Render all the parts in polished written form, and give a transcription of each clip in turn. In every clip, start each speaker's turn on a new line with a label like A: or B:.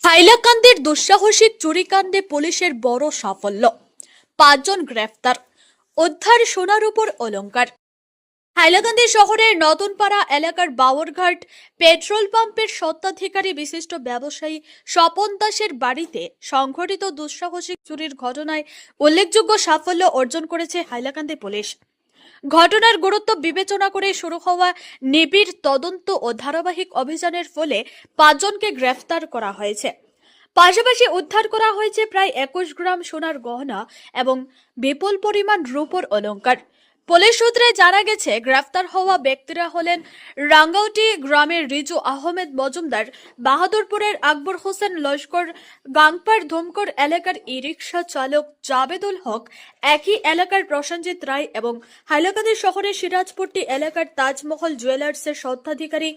A: হাইলাকান্দির দুঃসাহসিক চুরিকাণ্ডে পুলিশের বড় সাফল্য। ৫ জন গ্রেফতার, উদ্ধার সোনার উপর অলংকার। হাইলাকান্দি শহরের নতুনপাড়া এলাকার বাওয়ারঘাট পেট্রোল পাম্পের স্বত্বাধিকারী বিশিষ্ট ব্যবসায়ী স্বপন দাসের বাড়িতে সংঘটিত দুঃসাহসিক চুরির ঘটনায় উল্লেখযোগ্য সাফল্য অর্জন করেছে হাইলাকান্দি পুলিশ। ঘটনার গুরুত্ব বিবেচনা করে শুরু হওয়া নিবিড় তদন্ত ও ধারাবাহিক অভিযানের ফলে ৫ জনকে গ্রেফতার করা হয়েছে। পাশাপাশি উদ্ধার করা হয়েছে প্রায় ২১ গ্রাম সোনার গহনা এবং বিপুল পরিমাণ রূপোর অলংকার। পুলিশ সূত্রে জানা গেছে, গ্রেফতার হওয়া ব্যক্তিরা হলেন রাঙ্গাউটি গ্রামের রিজু আহমেদ মজুমদার, বাহাদুরপুরের আকবর হোসেন লস্কর, গাংপার ধুমকর এলাকার ই রিক্সা চালক জাবেদুল হক, একই এলাকার প্রসেনজিৎ রায় এবং হাইলাকান্দি শহরের সিরাজপট্টি এলাকার তাজমহল জুয়েলার্সের স্বত্বাধিকারী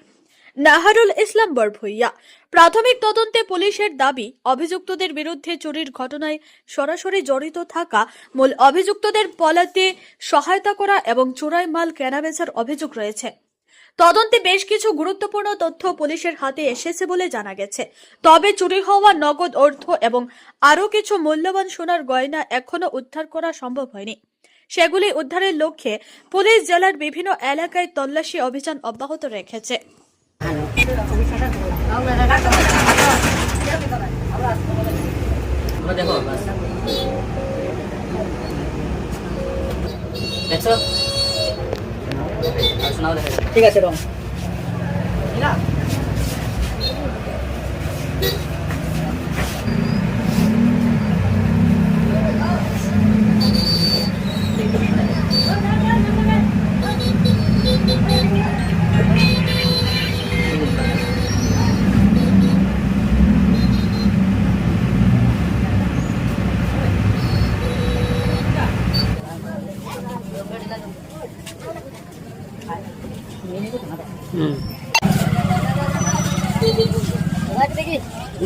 A: নাহারুল ইসলাম বরভুইয়া। প্রাথমিক তদন্তে পুলিশের দাবি, অভিযুক্তদের বিরুদ্ধে চুরির ঘটনায় সরাসরি জড়িত থাকা, মূল অভিযুক্তদের পলাতে সহায়তা করা এবং চোরাই মাল কেনাবেচার অভিযোগ রয়েছে। তদন্তে বেশ কিছু গুরুত্বপূর্ণ তথ্য পুলিশের হাতে এসেছে বলে জানা গেছে। তবে চুরি হওয়া নগদ অর্থ এবং আরও কিছু মূল্যবান সোনার গয়না এখনো উদ্ধার করা সম্ভব হয়নি। সেগুলি উদ্ধারের লক্ষ্যে পুলিশ জেলার বিভিন্ন এলাকায় তল্লাশি অভিযান অব্যাহত রেখেছে।
B: ঠিক আছে রং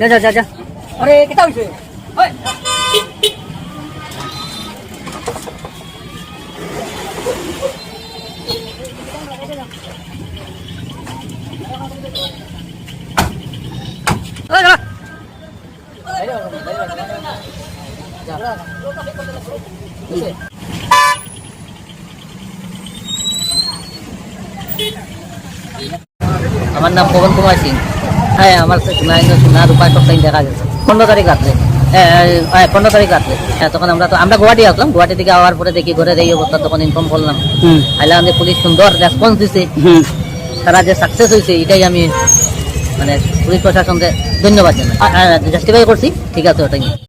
B: যা যা যা আরে কেটা হইছে ওই
C: আমার নাম পবন কুমার সিং। হ্যাঁ, আমার সোনা রূপায় সব দেখা গেছে 15 তারিখ রাত্রে। 15 তারিখ রাত্রে। হ্যাঁ, তখন আমরা গুয়াহাটি আসলাম। গুয়াহাটি থেকে আওয়ার পরে দেখি ঘরে এই অবস্থা, তখন ইনফর্ম করলাম। হাইলাকান্দি পুলিশ সুন্দর রেসপন্স দিছে, তারা যে সাকসেস হয়েছে এটাই আমি পুলিশ প্রশাসনকে ধন্যবাদ জানাই, জাস্টিফাই করছি। ঠিক আছে, ওটাই।